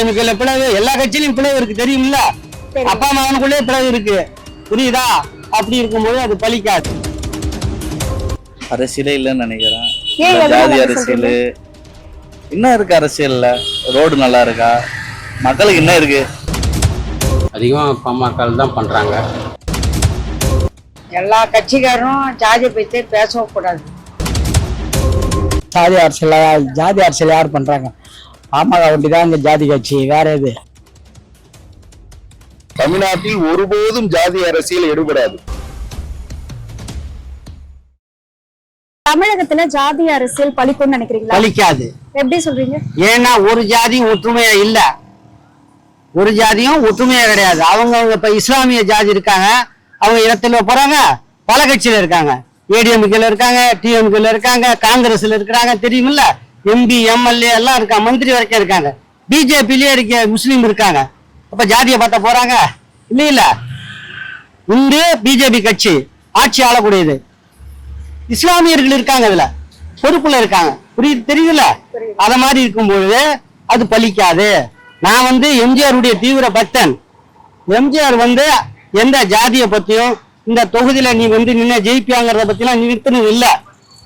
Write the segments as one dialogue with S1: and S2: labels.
S1: ஏடிஎம்கேல பிளவு, எல்லா கட்சியிலும் பிளவு இருக்கு தெரியுமில்ல. அப்பா மகனுக்குள்ளே பிளவு இருக்கு, புரியுதா? அப்படி இருக்கும்போது அது பலிக்காது.
S2: அரசியலே இல்லைன்னு நினைக்கிறேன். ஜாதி அரசியல் என்ன இருக்கு? அரசியல்ல ரோடு நல்லா இருக்கா? மக்களுக்கு என்ன இருக்கு?
S3: அதிகமாக பாமக தான் பண்றாங்க.
S4: எல்லா கட்சிக்காரரும் ஜாதி பற்றி பேசக்கூடாது.
S5: ஜாதி அரசியல் யார் பண்றாங்க? பாமக ஒண்டிதான் இந்த ஜாதி கட்சி, வேற எது?
S6: தமிழ்நாட்டில் ஒருபோதும் ஜாதி அரசியல் எடுபடாது.
S7: தமிழகத்துல ஜாதி அரசியல் பலிக்கும்னு நினைக்கிறீங்களா?
S1: பலிக்காது.
S7: எப்படி சொல்றீங்க?
S1: ஏன்னா ஒரு ஜாதியும் ஒற்றுமையா இல்ல, ஒரு ஜாதியும் ஒற்றுமையா கிடையாது. அவங்க இப்ப இஸ்லாமிய ஜாதி இருக்காங்க, அவங்க இடத்துல போறாங்க, பல கட்சியில இருக்காங்க. ஏடிஎம்கேல இருக்காங்க, டிஎம்கேல இருக்காங்க, காங்கிரஸ்ல இருக்கிறாங்க, தெரியுமில்ல. எம்பி எம்எல்ஏ எல்லாம் இருக்காங்க, மந்திரி வரைக்கும் இருக்காங்க. பிஜேபிலயே இருக்க முஸ்லீம் இருக்காங்க. அப்ப ஜாதியை பார்த்தா போறாங்க இல்ல. இந்து பிஜேபி கட்சி ஆட்சி ஆளக்கூடியது. இஸ்லாமியர்கள் இருக்காங்க, இதுல பொறுப்புல இருக்காங்க, புரியுது தெரியுதுல்ல. அத மாதிரி இருக்கும்பொழுது அது பலிக்காது. நான் எம்ஜிஆருடைய தீவிர பக்தன். எம்ஜிஆர் எந்த ஜாதியை பத்தியும் இந்த தொகுதியில நீ நின்ன ஜெயிப்பியாங்கிறத பத்திலாம் நிறுத்தினது இல்ல.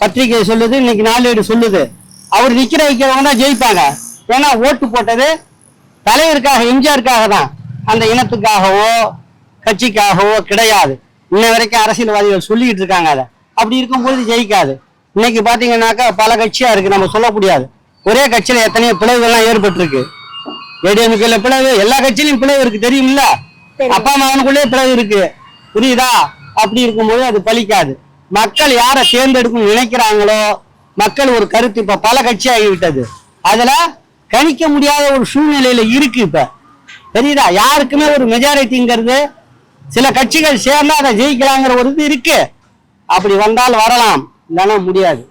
S1: பத்திரிகை சொல்லுது, இன்னைக்கு நாளேடு சொல்லுது. அவர் நிக்கிற வைக்கிறவங்க தான் ஜெயிப்பாங்க. ஏன்னா ஓட்டு போட்டது தலைவருக்காக, எம்ஜிஆருக்காக தான், அந்த இனத்துக்காகவோ கட்சிக்காகவோ கிடையாது. இன்ன வரைக்கும் அரசியல்வாதிகள் சொல்லிட்டு இருக்காங்க. அதை அப்படி இருக்கும்போது ஜெயிக்காது. இன்னைக்கு பாத்தீங்கன்னாக்கா பல கட்சியா இருக்கு, நம்ம சொல்ல முடியாது. ஒரே கட்சியில எத்தனையோ பிளவுகள்லாம் ஏற்பட்டிருக்கு. ஏடிஎம்கேல பிளவு, எல்லா கட்சியிலும் பிளவு இருக்கு தெரியுமில்ல. அப்பா மகனுக்குள்ளே பிளவு இருக்கு, புரியுதா? அப்படி இருக்கும்போது அது பலிக்காது. மக்கள் யாரை தேர்ந்தெடுக்கும் நினைக்கிறாங்களோ, மக்கள் ஒரு கருத்து இப்ப பல கட்சி ஆகிவிட்டது. அதுல கணிக்க முடியாத ஒரு சூழ்நிலையில இருக்கு இப்ப, தெரியுதா? யாருக்குமே ஒரு மெஜாரிட்டிங்கிறது, சில கட்சிகள் சேர்ந்தா அதை ஜெயிக்கலாங்கிற ஒரு இது இருக்கு. அப்படி வந்தால் வரலாம், இல்லைன்னா முடியாது.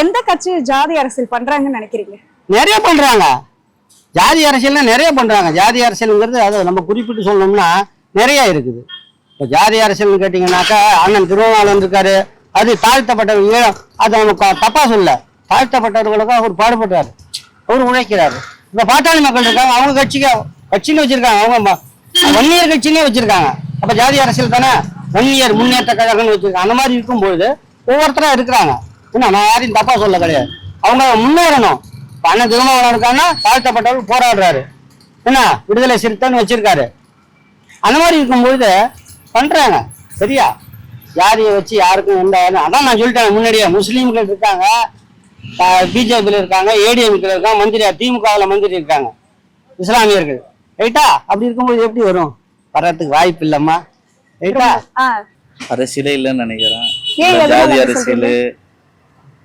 S7: எந்த கட்சி ஜாதி அரசியல் பண்றாங்கன்னு நினைக்கிறீங்க?
S1: நிறைய பண்றாங்க ஜாதி அரசியல்னா, நிறைய பண்றாங்க. ஜாதி அரசியல்ங்கிறது அதை நம்ம குறிப்பிட்டு சொல்லணும்னா நிறைய இருக்குது. இப்போ ஜாதி அரசியல்னு கேட்டீங்கன்னாக்கா, அண்ணன் திருமாவளவன் இருக்காரு, அது தாழ்த்தப்பட்டவங்க, அது அவனுக்கு தப்பா சொல்ல, தாழ்த்தப்பட்டவர்களுக்கும் அவர் பாடுபட்டாரு, அவர் உழைக்கிறாரு. இப்ப பாட்டாளி மக்கள் இருக்காங்க, அவங்க கட்சின்னு வச்சிருக்காங்க, அவங்க வன்னியர் கட்சினே வச்சிருக்காங்க. அப்ப ஜாதி அரசியல் தானே, வன்னியர் முன்னேற்ற கழகம்னு வச்சிருக்காங்க. அந்த மாதிரி இருக்கும்போது ஒவ்வொருத்தரா இருக்கிறாங்க. என்ன, நான் யாரையும் தப்பா சொல்ல கிடையாது, அவங்க முன்னேறணும். அண்ணன் திருமாவளவன் இருக்காங்கன்னா தாழ்த்தப்பட்டவர்கள் போராடுறாரு, என்ன விடுதலை சிறுத்தைன்னு வச்சிருக்காரு. அந்த மாதிரி இருக்கும்பொழுது பண்றாங்க. சரியா? ஜாதியை வச்சு யாருக்கும் எந்த, அதான் நான் சொல்லிட்டேன் முன்னாடியே. முஸ்லீம்கள் இருக்காங்க, பிஜேபியில் இருக்காங்க, ஏடிஎம்கேல இருக்காங்க, மந்திரியா திமுகவில் மந்திரி இருக்காங்க, இஸ்லாமியர்கள். ரைட்டா? அப்படி இருக்கும்போது எப்படி வரும்? வர்றதுக்கு வாய்ப்பு இல்லம்மா. ரைட்டா?
S2: அரசியலே இல்லைன்னு நினைக்கிறேன். ஜாதி அரசியல்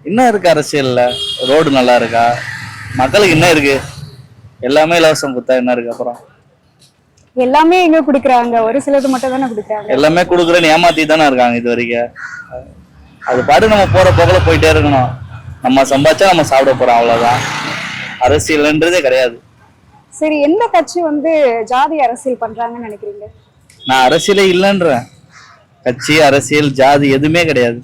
S2: என்ன இருக்கு? அரசியல்ல ரோடு நல்லா இருக்கா? மக்களுக்கு என்ன இருக்கு? எல்லாமே இலவசம் கொடுத்தா என்ன இருக்கு? அப்புறம்
S7: எல்லாமே எங்க குடுக்குறாங்க, ஒரு சிலது மட்டும் தானே குடுக்குறாங்க.
S2: எல்லாமே கொடுக்குறேன்னு ஏமாத்தி தானே இருக்காங்க இது வரைக்கும். அது பாட்டு நம்ம போற போகல போயிட்டே இருக்கணும். நம்ம சம்பாதிச்சா நம்ம சாப்பிட போறோம், அவ்வளவுதான். அரசியல்ன்றதே கிடையாது.
S7: சரி, எந்த கட்சி ஜாதி அரசியல் பண்றாங்கன்னு நினைக்கிறீங்க?
S2: நான் அரசியலே இல்லைன்றேன். கட்சி அரசியல் ஜாதி எதுவுமே கிடையாது.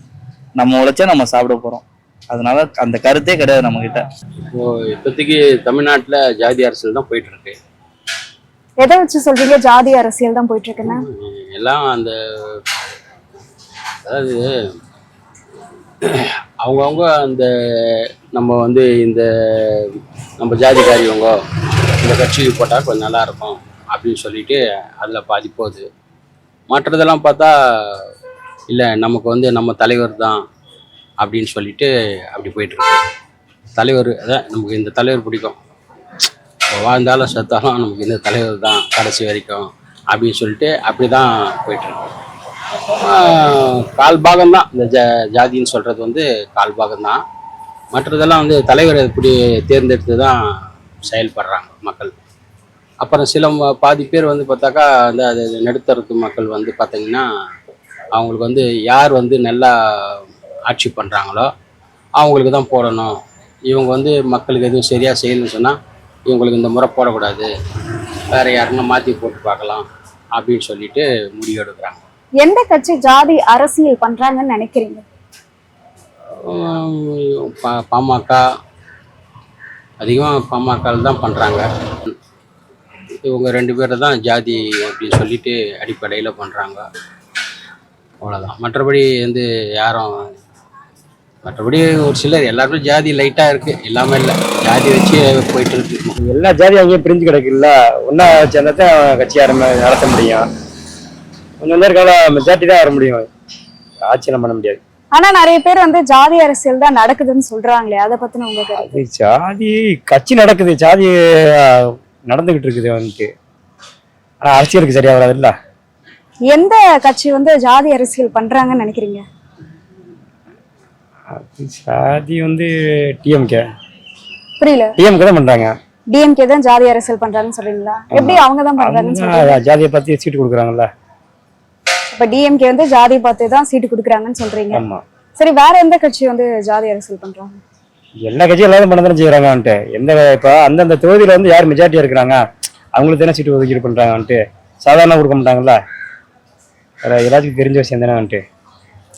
S2: நம்ம உழைச்சா நம்ம சாப்பிட போறோம். அதனால அந்த கருத்தே கிடையாது நம்ம கிட்ட.
S3: இப்போ இப்போதைக்கு தமிழ்நாட்டுல ஜாதி அரசியல் தான் போயிட்டு இருக்கு.
S7: எதை வச்சு சொல்றீங்க ஜாதி அரசியல் தான் போயிட்டு இருக்குன்னா?
S3: எல்லாம் அந்த, அதாவது அவங்கவுங்க அந்த, நம்ம இந்த நம்ம ஜாதிக்காரியவங்க இந்த கட்சிக்கு போட்டால் கொஞ்சம் நல்லா இருக்கும் அப்படின்னு சொல்லிட்டு அதில் பாதி போகுது. மற்றதெல்லாம் பார்த்தா இல்லை, நமக்கு நம்ம தலைவர் தான் அப்படின்னு சொல்லிட்டு அப்படி போயிட்டுருக்கு. தலைவர் அதான், நமக்கு இந்த தலைவர் பிடிக்கும், வாழ்ந்தாலும் செத்தாலும் நமக்கு இந்த தலைவர் தான் கடைசி வரைக்கும் அப்படின்னு சொல்லிட்டு அப்படி தான் போயிட்டுருக்கு. கால் பாகம்தான் இந்த ஜாதின்னு சொல்கிறது கால் பாகம்தான். மற்றதெல்லாம் தலைவரை இப்படி தேர்ந்தெடுத்து தான் செயல்படுறாங்க மக்கள். அப்புறம் சில பாதி பேர் பார்த்தாக்கா அந்த நடுத்தரத்து மக்கள் பார்த்திங்கன்னா அவங்களுக்கு யார் நல்லா ஆட்சி பண்ணுறாங்களோ அவங்களுக்கு தான் போடணும். இவங்க மக்களுக்கு எதுவும் சரியாக செய்யணும்னு சொன்னால் இவங்களுக்கு இந்த முறை போடக்கூடாது, வேறு யாருன்னா மாற்றி போட்டு பார்க்கலாம் அப்படின்னு சொல்லிட்டு முடிவு எடுக்கிறாங்க.
S7: எந்த கட்சி ஜாதி அரசியல் பண்றாங்கன்னு நினைக்கிறீங்க?
S3: பாமக, அதிகமாக பாமக தான் பண்ணுறாங்க. இவங்க 2 பேரை தான் ஜாதி அப்படின்னு சொல்லிட்டு அடிப்படையில் பண்ணுறாங்க. அவ்வளோதான். மற்றபடி வந்து யாரும் மற்றபடி ஒரு சிலர் எல்லாருமே ஜாதி லைட்டாக இருக்குது, எல்லாமே இல்லை, ஜாதி வச்சு போயிட்டு இருக்கு.
S5: எல்லா ஜாதியும் அங்கேயே பிரிஞ்சு கிடக்குல்ல, ஒன்றா சேர்ந்தா தான் கட்சி நடத்த முடியும். கொஞ்சம் இருக்கால மெஜாரிட்டி தான் வர முடியும், ஆட்சியெல்லாம் பண்ண முடியாது.
S7: ஆனா நிறைய பேர் வந்து ஜாதி அரசியல் தான் நடக்குதுன்னு சொல்றாங்களே, அதை பத்தின உங்க கருத்து?
S5: அது ஜாதி கட்சி நடக்குது, ஜாதி நடந்துகிட்டு இருக்குது வந்துட்டு. ஆனா அரசியலுக்கு சரியா வராது இல்ல.
S7: எந்த கட்சி வந்து ஜாதி அரசியல் பண்றாங்கன்னு நினைக்கிறீங்க?
S5: அது ஜாதி வந்து டிஎம்கே.
S7: புரியல.
S5: டிஎம்கே தான் பண்றாங்க.
S7: டிஎம்கே தான் ஜாதி அரசியல் பண்றாங்கன்னு சொல்றீங்களா? எப்படி அவங்க தான் பண்றாங்கன்னு சொல்றீங்க?
S5: ஜாதியை பத்தி சீட்டு கொடுக்குறாங்கல்ல.
S7: இப்ப டிஎம்கே வந்து ஜாதி பார்த்து தான் சீட்டு கொடுக்குறாங்கன்னு சொல்றீங்க.
S5: ஆமா.
S7: சரி, வேற எந்த கட்சி வந்து ஜாதி அரசியல் பண்றாங்க?
S5: எல்லா கட்சியும் எல்லாரும் பண்ண தானே செய்யறாங்கன்ட்டு. எந்த இப்போ அந்தந்த தொகுதியில வந்து யார் மெஜாரிட்டியா இருக்கிறாங்க அவங்களுக்கு தானே சீட்டு ஒதுக்கீடு பண்றாங்கன்ட்டு. சாதாரண கொடுக்க மாட்டாங்கல்ல, எல்லாத்துக்கும் தெரிஞ்ச விஷயம் தானே.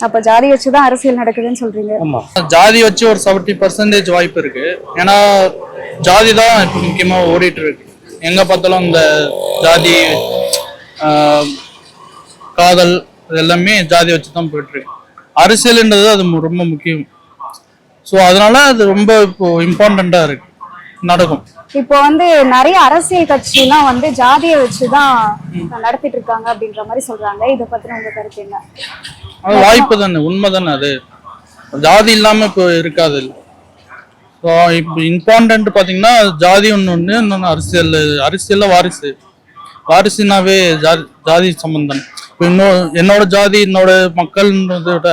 S7: அப்ப ஜாதி வச்சுதான் அரசியல் நடக்குதுன்னு சொல்றீங்க?
S5: ஆமா.
S8: ஜாதி வச்சு ஒரு 70% வாய்ப்பு இருக்கு. ஏன்னா ஜாதி தான் இப்போ முக்கியமா ஓடிட்டு இருக்கு. எங்க பார்த்தாலும் இந்த ஜாதி காதல் எல்லாமே ஜாதி வச்சு தான் போயிட்டு இருக்கு. அரசியல்ன்றது அது ரொம்ப முக்கியம். ஸோ அதனால அது ரொம்ப இப்போ இம்பார்ட்டண்டா இருக்கு, நடக்கும்.
S7: இப்போ வந்து நிறைய அரசியல் கட்சிலாம் வந்து ஜாதியை வச்சுதான் நடத்திட்டு இருக்காங்க அப்படின்ற மாதிரி சொல்றாங்க. இதை பத்தின உங்க கருத்து என்ன?
S8: அது வாய்ப்பு தானே, உண்மை தானே. அது ஜாதி இல்லாம இப்போ இருக்காது. ஸோ இப்போ இம்பார்ட்டன்ட் பார்த்தீங்கன்னா ஜாதி ஒன்று, இன்னொன்று அரசியல்ல வாரிசுனாவே ஜாதி சம்பந்தம். இப்போ என்னோட ஜாதி என்னோட மக்கள்ன்றதை விட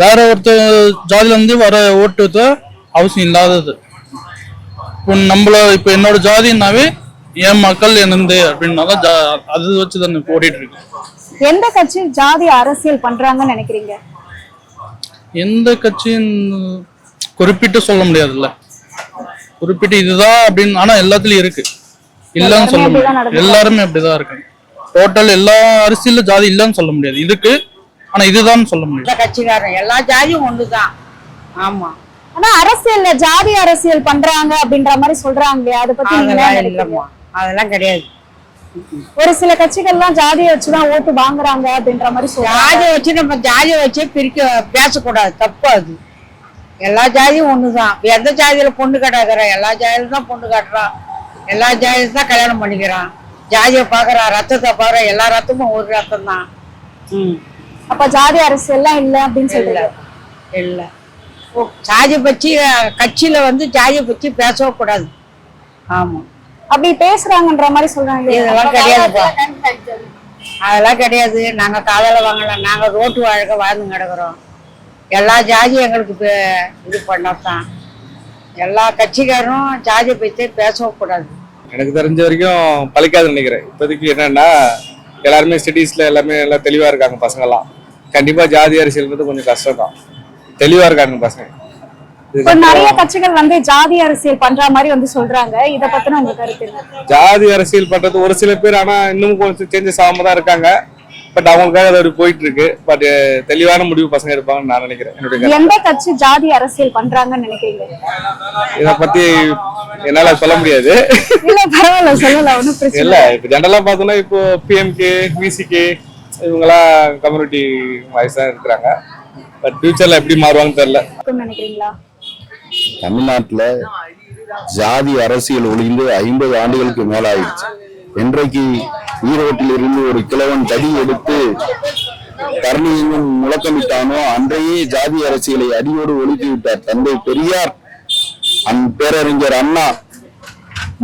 S8: வேற ஒருத்தர் ஜாதியில இருந்து வர ஓட்டு அவசியம் இல்லாதது. இப்போ என்னோட ஜாதினாவே என் மக்கள் என்னது அப்படின்னால அது வச்சு தான் ஓடிட்டு இருக்கு.
S7: எந்த கட்சி ஜாதி அரசியல் பண்றாங்கன்னு நினைக்கிறீங்க?
S8: எந்த கட்சின்னு குறிப்பிட்டு சொல்ல முடியாதுல்ல, குறிப்பிட்டு இதுதான் அப்படின்னு. ஆனா எல்லாத்துலயும் இருக்கு, இல்லன்னு சொல்ல முடியாது. எல்லாருமே அப்படிதான் இருக்கு. டோட்டல் எல்லா அரசியல்ல ஜாதி இல்லன்னு சொல்ல முடியாது, இருக்கு. ஆனா இதுதான் சொல்ல முடியாது.
S4: எல்லா கட்சிக்காரன் எல்லா ஜாதியும் ஒண்ணுதான். ஆமா.
S7: ஆனா அரசியல்ல ஜாதி அரசியல் பண்றாங்க அப்படின்ற மாதிரி சொல்றாங்களே, அதை பத்தி நீங்க என்ன நினைக்கிறீங்க?
S4: அதெல்லாம் கிடையாது.
S7: ஒரு சில கட்சிகள்லாம் ஜாதியை வச்சுதான் ஓட்டு வாங்குறாங்க அப்படின்ற மாதிரி சொல்றாங்க.
S4: ஜாதியை வச்சு நம்ம ஜாதியை வச்சு பேசக்கூடாது, தப்பு அது. எல்லா ஜாதியும் ஒண்ணுதான். எந்த ஜாதியில பொண்ணு கட்டாக்குறான், எல்லா ஜாதியில தான் பொண்ணு காட்டுறான், எல்லா ஜாதியில தான் கல்யாணம் பண்ணிக்கிறான். ஜாதியை பாக்குறான், ரத்தத்தை பாக்குறான், எல்லா ரத்தமும் ஒரு ரத்தம் தான்.
S7: அப்ப ஜாதி அரசியல்லாம் இல்ல அப்படின்னு சொல்றீங்க?
S4: இல்ல. ஜாதியை பற்றி கட்சியில வந்து ஜாதியை பற்றி பேசவே கூடாது. ஆமா.
S7: அப்படி பேசுறாங்கன்ற மாதிரி சொல்றாங்க.
S4: இதெல்லாம் கிடையாதுப்பா, அதெல்லாம் கிடையாது. நாங்க காதல வாங்கல, நாங்க ரோட்டு வாழ்க்கை வாழ்ந்து கிடக்குறோம். எல்லா ஜாதியும் எங்களுக்கு இது பண்ணத்தான். எல்லா கட்சிக்காரும் ஜாதியை பற்றி பேசவே கூடாது.
S9: எனக்கு தெரிஞ்ச வரைக்கும் பழிக்காதுன்னு நினைக்கிறேன். இப்போதைக்கு என்னன்னா எல்லாருமே சிட்டிஸ்ல எல்லாமே எல்லாம் தெளிவா இருக்காங்க பசங்கெல்லாம். கண்டிப்பா ஜாதி அரசியல்ன்றது கொஞ்சம் கஷ்டம் தான், தெளிவா இருக்காங்க பசங்க.
S7: நிறைய கட்சிகள் வந்து ஜாதி அரசியல் பண்ற மாதிரி வந்து சொல்றாங்க, இத பத்தின உங்க கருத்து என்ன?
S9: ஜாதி அரசியல் பண்றது ஒரு சில பேர், ஆனா இன்னும் கொஞ்சம் சேஞ்சஸ் ஆகாம தான் இருக்காங்க. பட் அவங்களுக்காக அது போயிட்டு இருக்கு. பட் தெளிவான முடிவு பசங்க எடுப்பாங்கன்னு நான் நினைக்கிறேன். என்னுடைய
S7: எந்த கட்சி ஜாதி அரசியல் பண்றாங்கன்னு நினைக்கிறீங்க?
S9: இத பத்தி என்னால சொல்ல முடியாது.
S7: இல்ல பரவாயில்ல, சொல்லலாம், ஒன்னும் பிரச்சனை
S9: இல்ல. இப்ப ஜெனரலா பார்த்தோம்னா இப்போ பிஎம்கே, பிசிகே இவங்கெல்லாம் கம்யூனிட்டி வாய்ஸ் தான் இருக்கிறாங்க. பட் ஃபியூச்சர்ல எப்படி மாறுவாங்கன்னு தெரியல.
S7: நினைக்கிறீங்களா?
S6: தமிழ்நாட்டுல ஜாதி அரசியல் ஒழிந்து 50 ஆண்டுகளுக்கு மேல ஆயிடுச்சு. இன்றைக்கு ஈரோட்டில் இருந்து ஒரு கிழவன் தடி எடுத்து தரணியெங்கும் முழக்கமிட்டானோ அன்றையே ஜாதி அரசியலை அடியோடு ஒழித்து விட்டார் தந்தை பெரியார், பேரறிஞர் அண்ணா,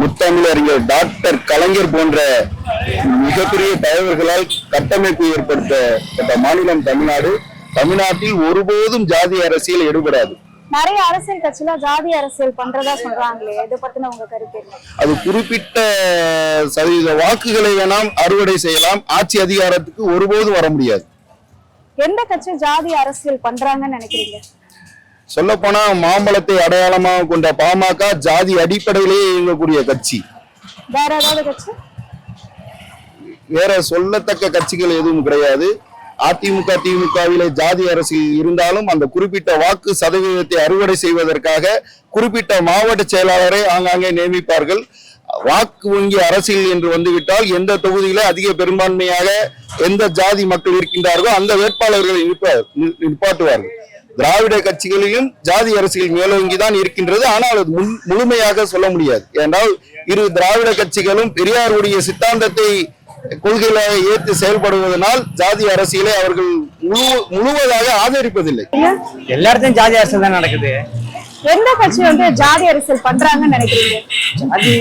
S6: முத்தமிழறிஞர் டாக்டர் கலைஞர் போன்ற மிகப்பெரிய தலைவர்களால் கட்டமைப்பு ஏற்படுத்தப்பட்ட மாநிலம் தமிழ்நாடு. தமிழ்நாட்டில் ஒருபோதும் ஜாதி அரசியல் எடுபடாது.
S7: நிறைய அரசியல் கட்சியில ஜாதி அரசியல் பண்றதா சொல்றாங்களே, இதை பத்தின உங்க கருத்து என்ன?
S6: அது குறிப்பிட்ட சதவீத வாக்குகளை வேணாம் அறுவடை செய்யலாம், ஆட்சி அதிகாரத்துக்கு ஒருபோதும் வர முடியாது.
S7: எந்த கட்சி ஜாதி அரசியல் பண்றாங்கன்னு நினைக்கிறீங்க?
S6: சொல்ல போனா மாம்பழத்தை அடையாளமாக கொண்ட பாமக ஜாதி அடிப்படையிலேயே இயங்கக்கூடிய கட்சி.
S7: வேற ஏதாவது கட்சி?
S6: வேற சொல்லத்தக்க கட்சிகள் எதுவும் கிடையாது. அதிமுக திமுகவிலே ஜாதி அரசியல் இருந்தாலும் அந்த குறிப்பிட்ட வாக்கு சதவீதத்தை அறுவடை செய்வதற்காக குறிப்பிட்ட மாவட்ட செயலாளரை ஆங்காங்கே நியமிப்பார்கள். வாக்கு வங்கி அரசியல் என்று வந்துவிட்டால் எந்த தொகுதியில அதிக பெரும்பான்மையாக எந்த ஜாதி மக்கள் இருக்கின்றார்களோ அந்த வேட்பாளர்களை நிப்பாட்டுவார்கள். திராவிட கட்சிகளிலும் ஜாதி அரசியல் மேலோங்கிதான் இருக்கின்றது. ஆனால் அது முழுமையாக சொல்ல முடியாது. ஏனென்றால் இரு திராவிட கட்சிகளும் பெரியாருடைய சித்தாந்தத்தை கொள்கைகளை ஏற்று செயல்படுவதனால் ஜாதி அரசியலை அவர்கள் முழுவதாக ஆதரிப்பதில்லை.
S5: எல்லா இடத்தையும் ஜாதி அரசியல் தான் நடக்குது.
S7: எந்த கட்சி வந்து ஜாதி அரசியல் பண்றாங்கன்னு நினைக்கிறீங்க?
S5: ஜாதி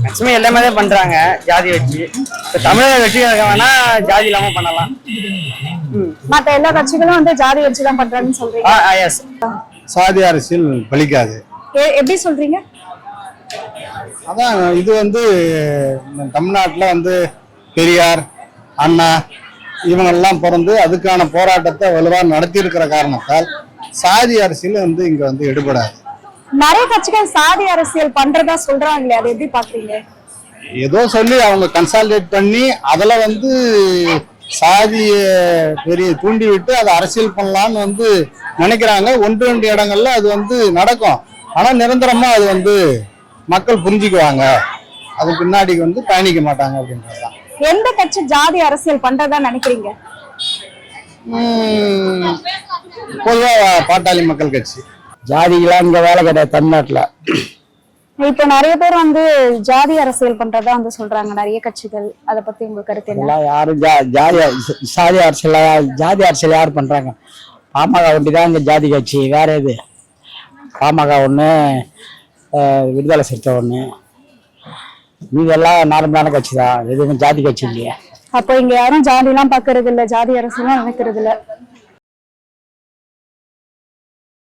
S5: மேக்சிமம் எல்லாமே தான் பண்றாங்க ஜாதி வச்சு. தமிழக கட்சி வேணா ஜாதி இல்லாம பண்ணலாம்.
S7: மத்த எல்லா கட்சிகளும் வந்து ஜாதி வச்சு தான் பண்றாங்கன்னு சொல்றீங்க.
S5: சாதி அரசியல் பலிக்காது.
S7: எப்படி சொல்றீங்க?
S5: அதான் இது வந்து தமிழ்நாட்டுல வந்து பெரியார், அண்ணா இவங்கெல்லாம் பிறந்து அதுக்கான போராட்டத்தை வலுவா நடத்தி இருக்கிற காரணத்தால் சாதி அரசியல் வந்து இங்க வந்து எடுபடாது.
S7: நிறைய கட்சிகள் சாதி அரசியல் பண்றதா சொல்றாங்களே, அதை எப்படி பாக்குறீங்க?
S5: ஏதோ சொல்லி அவங்க கன்சாலிடேட் பண்ணி அதுல வந்து சாதிய பெரிய தூண்டி விட்டு அதை அரசியல் பண்ணலாம்னு வந்து நினைக்கிறாங்க. ஒன்று ரெண்டு இடங்கள்ல அது வந்து நடக்கும். ஆனா நிரந்தரமா அது வந்து மக்கள் புரிஞ்சுக்குவாங்க, அது பின்னாடி வந்து பயணிக்க மாட்டாங்க அப்படின்றதுதான்.
S7: எந்த கட்சி ஜாதி அரசியல் பண்றதா நினைக்கிறீங்க?
S5: பொதுவா பாட்டாளி மக்கள் கட்சி. ஜாதிகளாம் இங்க வேலை கிடையாது தமிழ்நாட்டுல.
S7: இப்ப நிறைய பேர் வந்து ஜாதி அரசியல் பண்றதா வந்து சொல்றாங்க நிறைய கட்சிகள். அதை பத்தி உங்க கருத்து என்ன?
S5: யாரும் ஜாதி அரசியல் யார் பண்றாங்க? பாமக ஒண்டிதான் இங்க ஜாதி கட்சி. வேற எது? பாமக ஒண்ணு, விடுதலை சிறுத்தை ஒண்ணு, இதெல்லாம் நார்மலான கட்சி தான். எதுவும் ஜாதி கட்சி இல்லையா?
S7: அப்போ இங்க யாரும் ஜாதி எல்லாம் பாக்குறது இல்ல, ஜாதி அரசியலும் நினைக்கிறது இல்ல.